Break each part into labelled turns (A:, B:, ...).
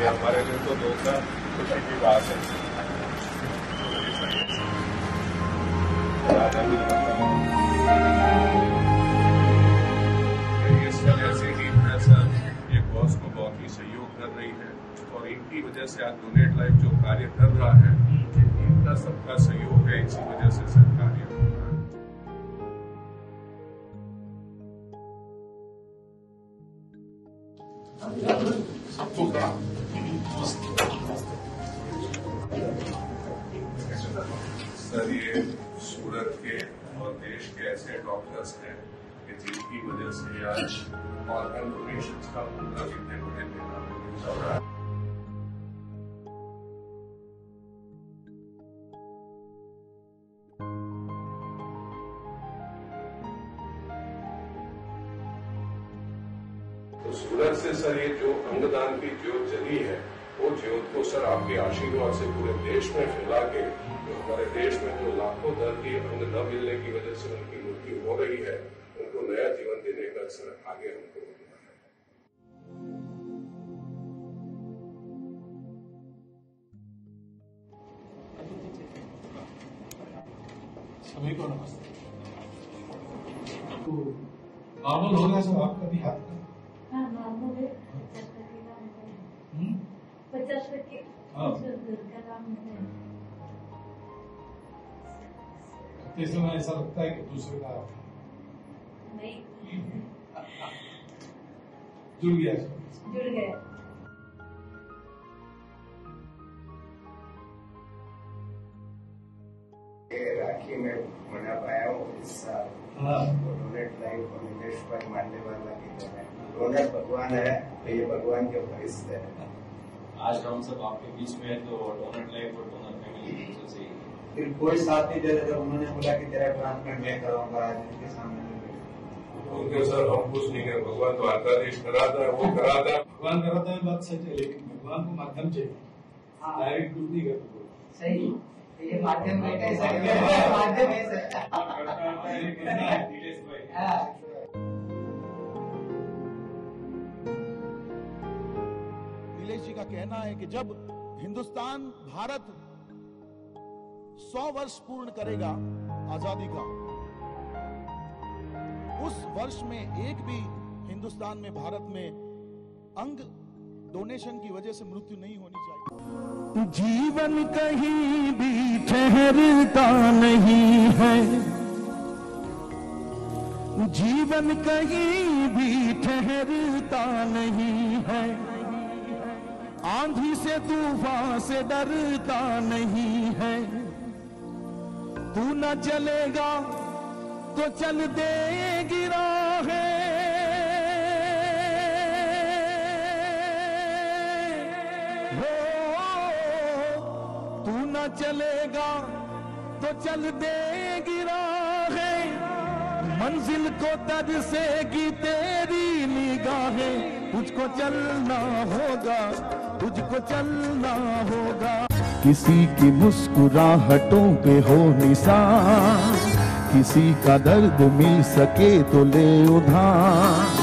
A: हमारे लिए तो दोस्त खुशी की बात है। इस वजह से ही सर ये कॉज को बहुत ही सहयोग कर रही है और इनकी वजह से आज डोनेट लाइफ जो कार्य कर रहा है इनका सबका सहयोग है, इसी वजह से सर कार्य हो रहा है। सर ये सूरत के और देश के ऐसे डॉक्टर्स हैं कि जिनकी वजह से आज ऑर्गन डोनेशन का प्रोग्राम इतने बड़े पैमाने पर चल रहा है। तो सूरत से सर ये जो अंगदान की ज्योत जली है वो ज्योत को सर आपके आशीर्वाद से पूरे देश में फैला के जो हमारे देश में जो लाखों दर्दी अंग न मिलने की वजह से उनकी मृत्यु हो रही है उनको नया जीवन देने का सर आगे हमको बढ़ना है।
B: सभी को नमस्ते। नॉर्मल हो गया सब आपका भी हाथ का?
C: हाँ नॉर्मल है। 50 के काम है।
B: इस समय ऐसा लगता है कि दूसरे का
C: नहीं
B: जुड़ गया।
D: राखी में मना पाया हूँ इस साल। डोनेट लाइफ और नितेश भाई मांडेवाला की तरह डोनर भगवान है तो ये भगवान के फरिश्ते हैं।
E: आज हम सब आपके बीच में है तो डोनेट लाइफ और डोनर फैमिली से
D: फिर कोई साथ नहीं दे रहा जब उन्होंने बोला कि तेरा ट्रांसप्लांट मैं कराऊंगा आज उनके सामने
A: उनके सर हम कुछ नहीं करें, भगवान तो आदेश कराता है वो कराता है।
B: भगवान कराता है बात सच है लेकिन भगवान को माध्यम चाहिए। डायरेक्ट कुछ नहीं करते।
D: सही ये माध्यम में कैसा माध्यम है सर।
F: नीलेश जी का कहना है कि जब हिंदुस्तान भारत 100 वर्ष पूर्ण करेगा आजादी का, उस वर्ष में एक भी हिंदुस्तान में भारत में अंग डोनेशन की वजह से मृत्यु नहीं होनी चाहिए। जीवन कहीं भी ठहरता नहीं है, जीवन कहीं भी ठहरता नहीं है, आंधी से तूफान से डरता नहीं है। तू न चलेगा तो चल देगी राहें, तू न चलेगा तो चल देगी राहें, मंजिल को तरसेगी तेरी निगाहें। तुझको चलना होगा, तुझको चलना होगा। किसी की मुस्कुराहटों पे हो निशान, किसी का दर्द मिल सके तो ले उधार,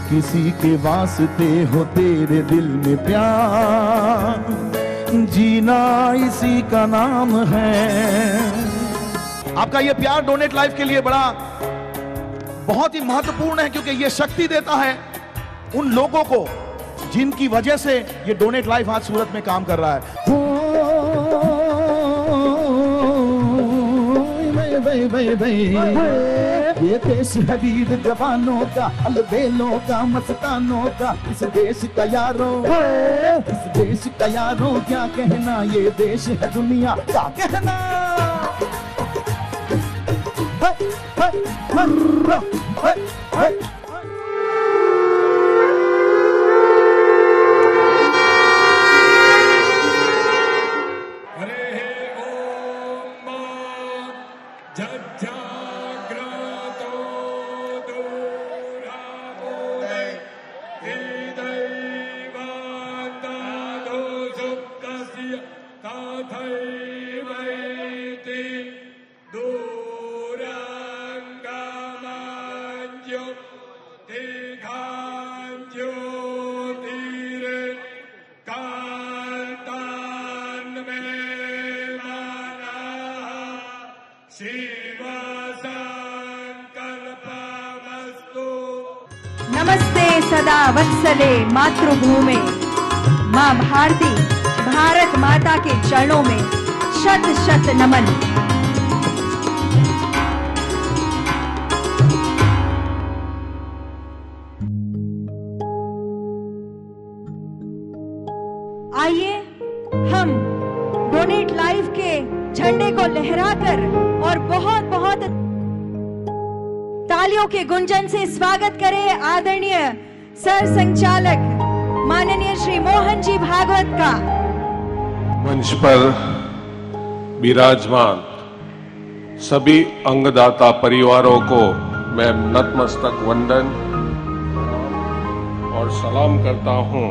F: किसी के वास्ते हो तेरे दिल में प्यार, जीना इसी का नाम है। आपका ये प्यार डोनेट लाइफ के लिए बहुत ही महत्वपूर्ण है क्योंकि ये शक्ति देता है उन लोगों को जिनकी वजह से ये डोनेट लाइफ आज सूरत में काम कर रहा है। ये देश है वीर जवानों का, अलबेलों का, मस्तानों का, इस देश का यारों, इस देश का यारों क्या कहना, ये देश है दुनिया का कहना।
A: अरे
F: नाथैवैति दूरङ्गमञ्जो दीर्घाञ्ज्योतिरे कान्तान्मे मनः शिवसङ्कल्पमस्तु।
G: नमस्ते सदा वत्सले मातृभूमे, माँ भारती भारत माता के चरणों में शत शत नमन। आइए हम डोनेट लाइफ के झंडे को लहराकर और बहुत बहुत तालियों के गुंजन से स्वागत करें आदरणीय सर संचालक माननीय श्री मोहन जी भागवत का।
A: मंच पर विराजमान सभी अंगदाता परिवारों को मैं नतमस्तक वंदन और सलाम करता हूं,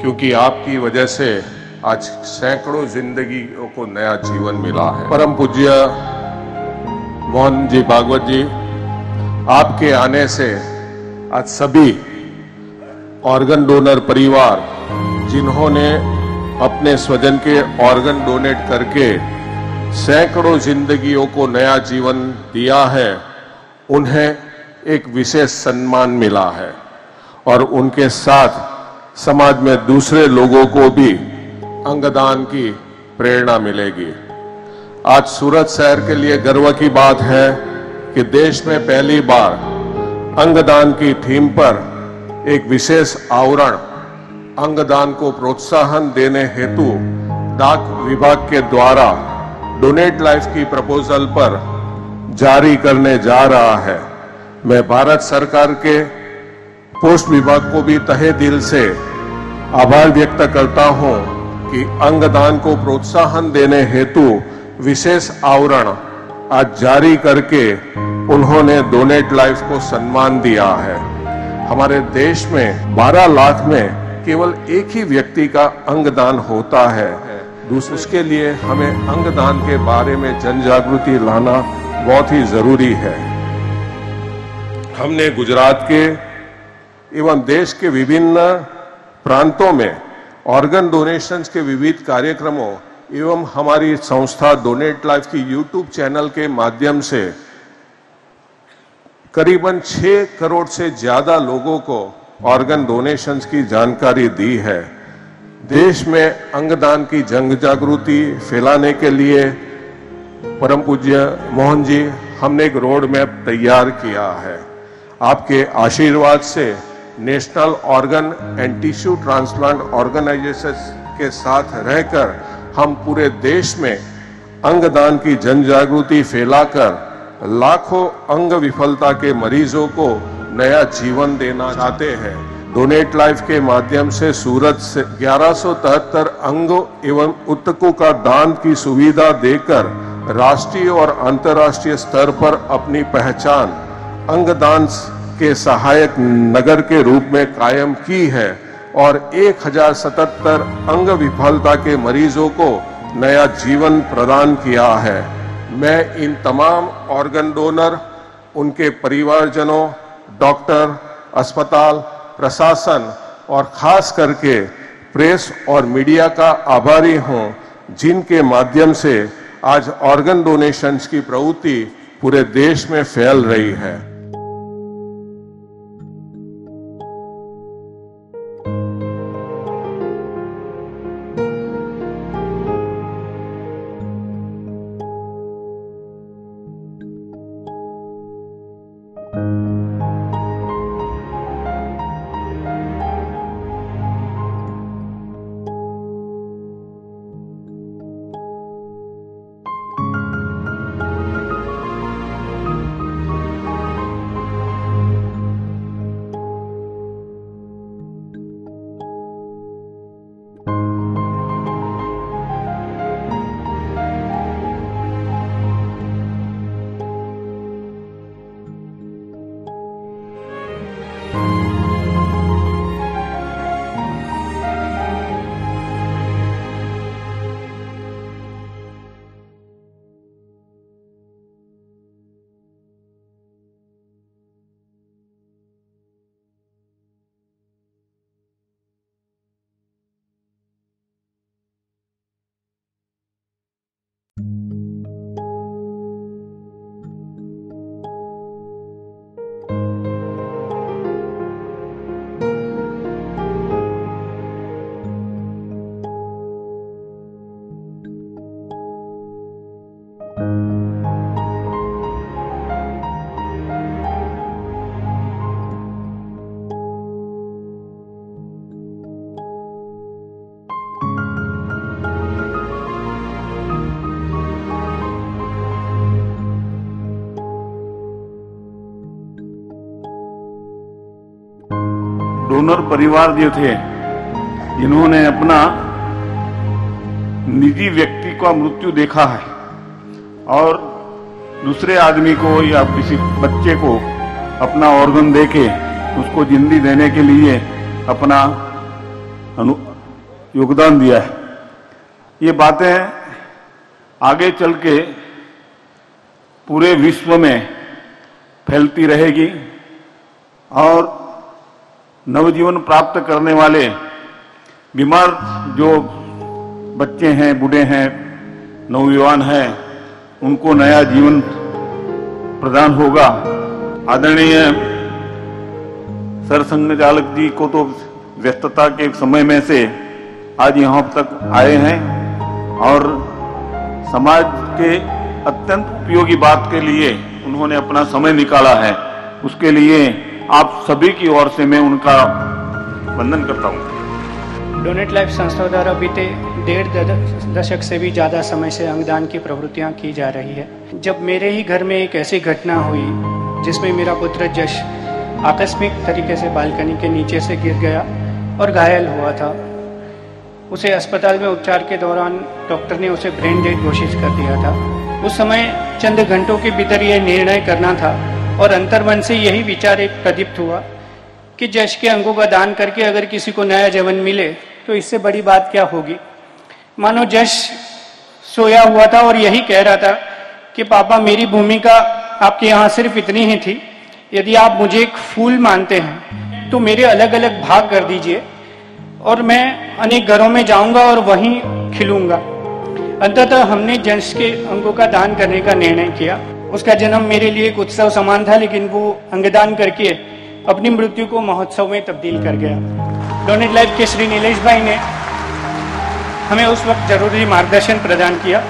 A: क्योंकि आपकी वजह से आज सैकड़ों जिंदगियों को नया जीवन मिला है। परम पूज्य मोहन जी भागवत जी, आपके आने से आज सभी ऑर्गन डोनर परिवार जिन्होंने अपने स्वजन के ऑर्गन डोनेट करके सैकड़ों जिंदगियों को नया जीवन दिया है, उन्हें एक विशेष सम्मान मिला है और उनके साथ समाज में दूसरे लोगों को भी अंगदान की प्रेरणा मिलेगी। आज सूरत शहर के लिए गर्व की बात है कि देश में पहली बार अंगदान की थीम पर एक विशेष आवरण अंगदान को प्रोत्साहन देने हेतु डाक विभाग के द्वारा डोनेट लाइफ की प्रपोजल पर जारी करने जा रहा है। मैं भारत सरकार के पोस्ट विभाग को भी तहे दिल से आभार व्यक्त करता हूं कि अंगदान को प्रोत्साहन देने हेतु विशेष आवरण आज जारी करके उन्होंने डोनेट लाइफ को सम्मान दिया है। हमारे देश में 12 लाख में केवल एक ही व्यक्ति का अंगदान होता है। उसके लिए हमें अंगदान के बारे में जन जागृति लाना बहुत ही जरूरी है। हमने गुजरात के एवं देश के विभिन्न प्रांतों में ऑर्गन डोनेशंस के विविध कार्यक्रमों एवं हमारी संस्था डोनेट लाइफ की यूट्यूब चैनल के माध्यम से करीबन 6 करोड़ से ज्यादा लोगों को ऑर्गन डोनेशंस की जानकारी दी है। देश में अंगदान की जन जागृति फैलाने के लिए परम पूज्य मोहन जी हमने एक रोड मैप तैयार किया है। आपके आशीर्वाद से national organ and tissue transplant organisation के साथ रहकर हम पूरे देश में अंगदान की जन जागृति फैलाकर लाखों अंग विफलता के मरीजों को नया जीवन देना चाहते हैं। डोनेट लाइफ के माध्यम से सूरत से 1173 अंगों एवं ऊतकों का दान की सुविधा देकर राष्ट्रीय और अंतर्राष्ट्रीय स्तर पर अपनी पहचान अंगदान के सहायक नगर के रूप में कायम की है और 1077 अंग विफलता के मरीजों को नया जीवन प्रदान किया है। मैं इन तमाम ऑर्गन डोनर, उनके परिवारजनों, डॉक्टर, अस्पताल, प्रशासन और खास करके प्रेस और मीडिया का आभारी हूं, जिनके माध्यम से आज ऑर्गन डोनेशंस की प्रवृत्ति पूरे देश में फैल रही है।
F: डोनर परिवार जो थे, इन्होंने अपना निजी व्यक्ति का मृत्यु देखा है और दूसरे आदमी को या किसी बच्चे को अपना ऑर्गन देके उसको जिंदगी देने के लिए अपना योगदान दिया है। ये बातें आगे चल के पूरे विश्व में फैलती रहेगी और नवजीवन प्राप्त करने वाले बीमार जो बच्चे हैं, बूढ़े हैं, नौजवान हैं, उनको नया जीवन प्रदान होगा। आदरणीय सरसंघचालक जी को तो व्यस्तता के समय में से आज यहाँ तक आए हैं और समाज के अत्यंत उपयोगी बात के लिए उन्होंने अपना समय निकाला है। उसके लिए आप सभी की ओर से मैं उनका वंदन करता हूँ।
H: डोनेट लाइफ संस्था द्वारा बीते 1.5 दशक से भी ज़्यादा समय से अंगदान की प्रवृत्तियाँ की जा रही है। जब मेरे ही घर में एक ऐसी घटना हुई जिसमें मेरा पुत्र जश आकस्मिक तरीके से बालकनी के नीचे से गिर गया और घायल हुआ था, उसे अस्पताल में उपचार के दौरान डॉक्टर ने उसे ब्रेन डेड घोषित कर दिया था। उस समय चंद घंटों के भीतर यह निर्णय करना था और अंतर्मन से यही विचार एक प्रदीप्त हुआ कि जश के अंगों का दान करके अगर किसी को नया जीवन मिले तो इससे बड़ी बात क्या होगी। मानो जश सोया हुआ था और यही कह रहा था कि पापा, मेरी भूमिका आपके यहाँ सिर्फ इतनी ही थी, यदि आप मुझे एक फूल मानते हैं तो मेरे अलग अलग भाग कर दीजिए और मैं अनेक घरों में जाऊंगा और वहीं खिलूंगा। अंततः हमने जश के अंगों का दान करने का निर्णय किया। उसका जन्म मेरे लिए एक उत्सव समान था, लेकिन वो अंगदान करके अपनी मृत्यु को महोत्सव में तब्दील कर गया। डोनेट लाइफ के श्री नीलेश भाई ने हमें उस वक्त जरूरी मार्गदर्शन प्रदान किया।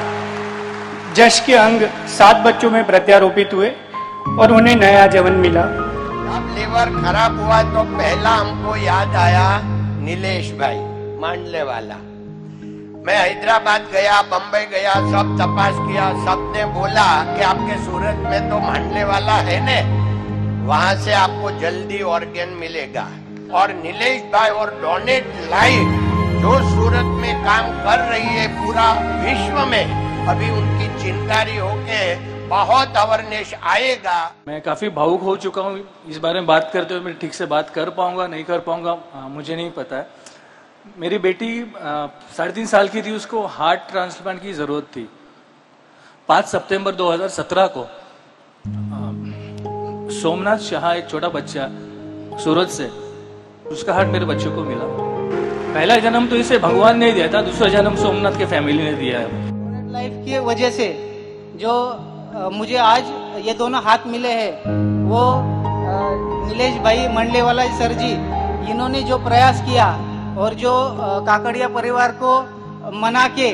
H: जश के अंग 7 बच्चों में प्रत्यारोपित हुए और उन्हें नया जीवन मिला।
D: अब लीवर खराब हुआ तो पहला हमको याद आया नीलेश भाई मांडले वाला। मैं हैदराबाद गया, बम्बई गया, सब तपास किया, सबने बोला कि आपके सूरत में तो मांडले वाला है ने, वहां से आपको जल्दी ऑर्गन मिलेगा। और नीलेश भाई और डोनेट लाइफ जो सूरत में काम कर रही है पूरा विश्व में, अभी उनकी चिंतारी होके बहुत अवेयरनेस आएगा।
I: मैं काफी भावुक हो चुका हूँ इस बारे में बात करते हुए। मैं ठीक से बात कर पाऊंगा नहीं कर पाऊंगा मुझे नहीं पता है। मेरी बेटी 3.5 साल की थी, उसको हार्ट ट्रांसप्लांट की जरूरत थी। 5 सितंबर 2017 को सोमनाथ शाह, एक छोटा बच्चा सूरत से, उसका हार्ट मेरे बच्चे को मिला। पहला जन्म तो इसे भगवान ने दिया था, दूसरा जन्म सोमनाथ के फैमिली ने दिया है।
J: डोनेट लाइफ की वजह से जो मुझे आज ये दोनों हाथ मिले हैं, वो नीलेश भाई मंडले वाला सर जी, इन्होंने जो प्रयास किया और जो काकड़िया परिवार को मना के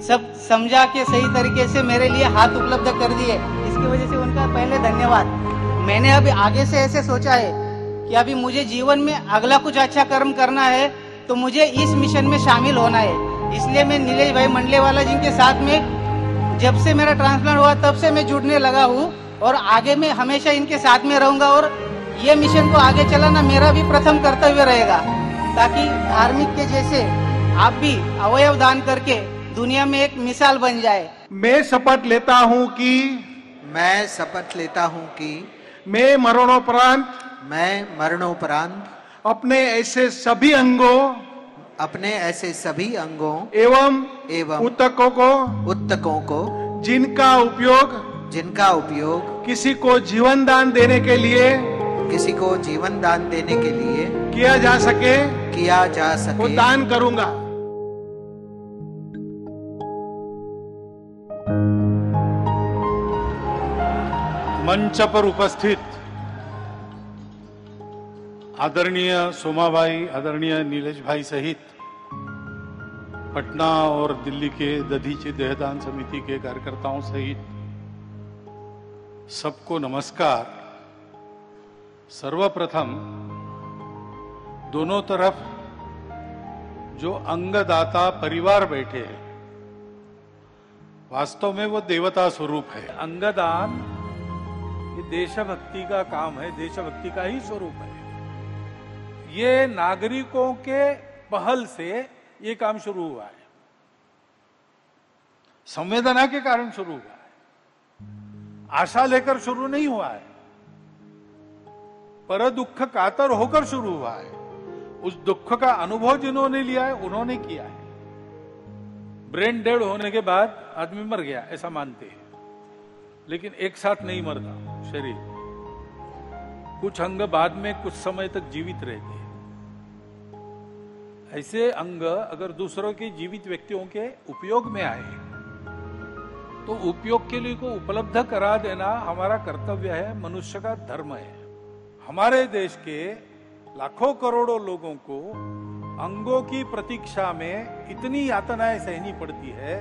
J: सब समझा के सही तरीके से मेरे लिए हाथ उपलब्ध कर दिए, इसकी वजह से उनका पहले धन्यवाद। मैंने अभी आगे से ऐसे सोचा है कि अभी मुझे जीवन में अगला कुछ अच्छा कर्म करना है तो मुझे इस मिशन में शामिल होना है। इसलिए मैं नीलेश भाई मंडले वाला जी के साथ में जब से मेरा ट्रांसप्लांट हुआ तब से मैं जुड़ने लगा हूँ और आगे मैं हमेशा इनके साथ में रहूंगा और ये मिशन को आगे चलाना मेरा भी प्रथम कर्तव्य रहेगा, ताकि धार्मिक के जैसे आप भी अवयव दान करके दुनिया में एक मिसाल बन जाए।
K: मैं शपथ लेता हूँ कि मैं मरणोपरांत अपने ऐसे सभी अंगों एवं उत्तकों को जिनका उपयोग किसी को जीवन दान देने के लिए किया जा सके वो दान करूंगा।
L: मंच पर उपस्थित आदरणीय सोमा भाई, आदरणीय नीलेश भाई सहित पटना और दिल्ली के दधीची देहदान समिति के कार्यकर्ताओं सहित सबको नमस्कार। सर्वप्रथम दोनों तरफ जो अंगदाता परिवार बैठे हैं, वास्तव में वो देवता स्वरूप है। अंगदान ये देशभक्ति का काम है, देशभक्ति का ही स्वरूप है। ये नागरिकों के पहल से ये काम शुरू हुआ है, संवेदना के कारण शुरू हुआ है, आशा लेकर शुरू नहीं हुआ है, पर दुख कातर होकर शुरू हुआ है। उस दुख का अनुभव जिन्होंने लिया है उन्होंने किया है। ब्रेन डेड होने के बाद आदमी मर गया ऐसा मानते हैं, लेकिन एक साथ नहीं मरता शरीर, कुछ अंग बाद में कुछ समय तक जीवित रहते हैं। ऐसे अंग अगर दूसरों के जीवित व्यक्तियों के उपयोग में आए तो उपयोग के लिए को उपलब्ध करा देना हमारा कर्तव्य है, मनुष्य का धर्म है। हमारे देश के लाखों करोड़ों लोगों को अंगों की प्रतीक्षा में इतनी यातनाएं सहनी पड़ती है,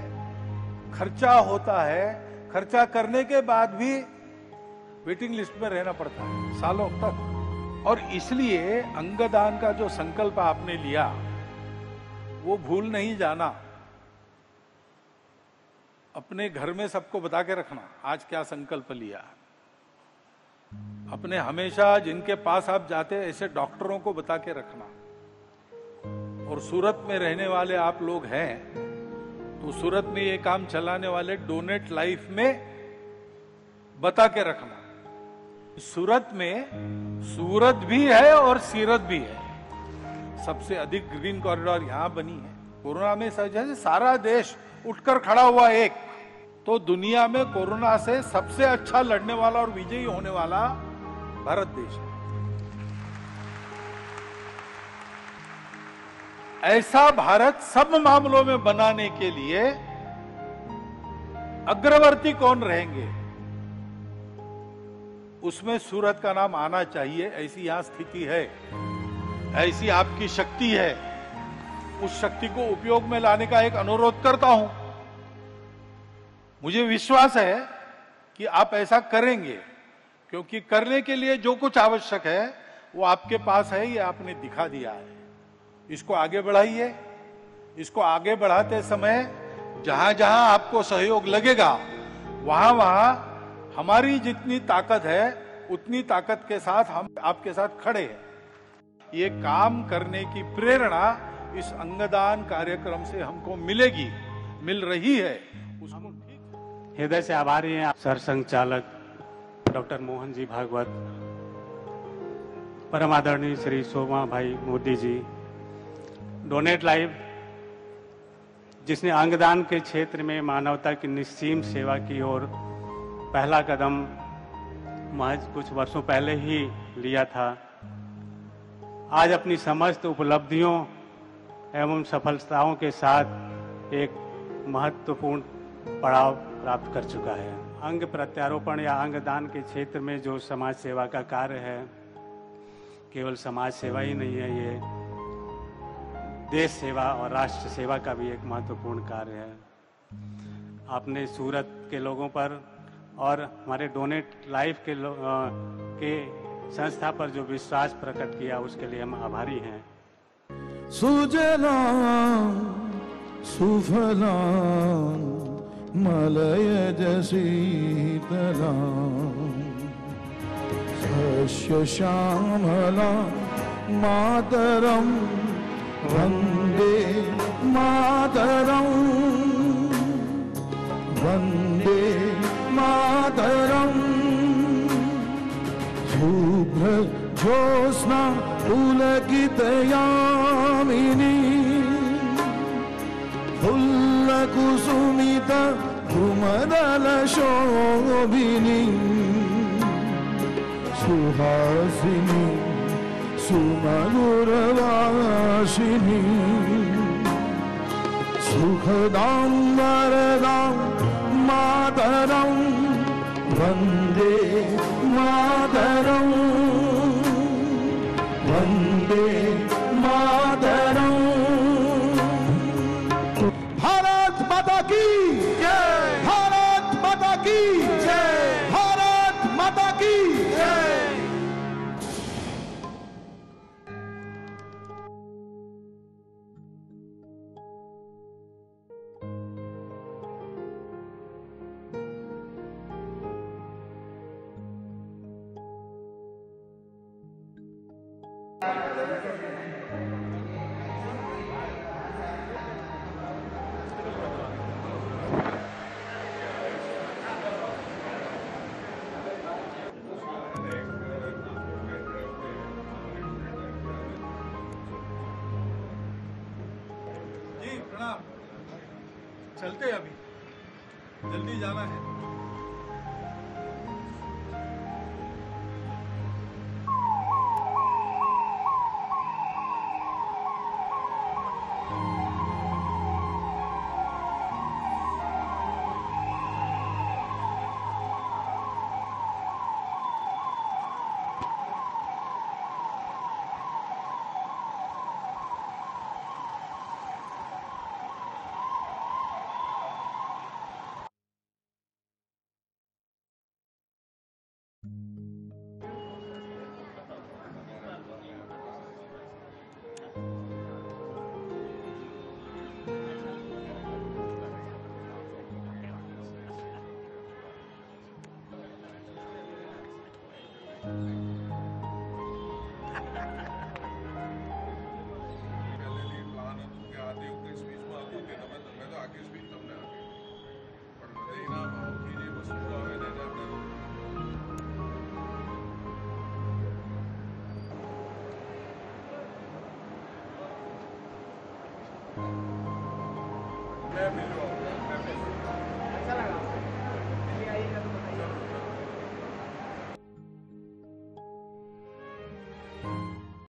L: खर्चा होता है, खर्चा करने के बाद भी वेटिंग लिस्ट में रहना पड़ता है सालों तक। और इसलिए अंगदान का जो संकल्प आपने लिया वो भूल नहीं जाना। अपने घर में सबको बता के रखना आज क्या संकल्प लिया। अपने हमेशा जिनके पास आप जाते हैं ऐसे डॉक्टरों को बता के रखना। और सूरत में रहने वाले आप लोग हैं तो सूरत में ये काम चलाने वाले डोनेट लाइफ में बता के रखना। सूरत में सूरत भी है और सीरत भी है। सबसे अधिक ग्रीन कॉरिडोर यहां बनी है। कोरोना में जैसे सारा देश उठकर खड़ा हुआ एक, तो दुनिया में कोरोना से सबसे अच्छा लड़ने वाला और विजयी होने वाला भारत देश है। ऐसा भारत सब मामलों में बनाने के लिए अग्रवर्ती कौन रहेंगे, उसमें सूरत का नाम आना चाहिए। ऐसी यहां स्थिति है, ऐसी आपकी शक्ति है। उस शक्ति को उपयोग में लाने का एक अनुरोध करता हूं। मुझे विश्वास है कि आप ऐसा करेंगे, क्योंकि करने के लिए जो कुछ आवश्यक है वो आपके पास है, ये आपने दिखा दिया है। इसको आगे बढ़ाइए। इसको आगे बढ़ाते समय जहां जहां आपको सहयोग लगेगा वहां वहां हमारी जितनी ताकत है उतनी ताकत के साथ हम आपके साथ खड़े हैं। ये काम करने की प्रेरणा इस अंगदान कार्यक्रम से हमको मिलेगी, मिल रही है। उसको
M: हृदय से आभारी हैं सर संचालक डॉक्टर मोहन जी भागवत, परम आदरणीय श्री शोभा भाई मोदी जी, डोनेट लाइफ जिसने अंगदान के क्षेत्र में मानवता की निस्सीम सेवा की ओर पहला कदम महज कुछ वर्षों पहले ही लिया था, आज अपनी समस्त उपलब्धियों एवं सफलताओं के साथ एक महत्वपूर्ण पड़ाव प्राप्त कर चुका है। अंग प्रत्यारोपण या अंगदान के क्षेत्र में जो समाज सेवा का कार्य है, केवल समाज सेवा ही नहीं है, ये देश सेवा और राष्ट्र सेवा का भी एक महत्वपूर्ण कार्य है। आपने सूरत के लोगों पर और हमारे डोनेट लाइफ के संस्था पर जो विश्वास प्रकट किया उसके लिए हम आभारी हैं।
F: सुजलां सुफलां मलयज शीतलां शस्य श्यामलां मातरं वन्दे मातरं वन्दे मातरं। शुभ्र ज्योत्स्ना पुलकित यामिनी फुल्लकुसुमित कुमदल शोभिनी सुहासिनी सुमधुरवासिनी सुखदां वरदां मातरं वन्दे मातरं वन्दे मातरं। भारत माता की जय, भारत माता की जय, भारत माता की जय।
L: चलते हैं अभी, जल्दी जाना है। मैं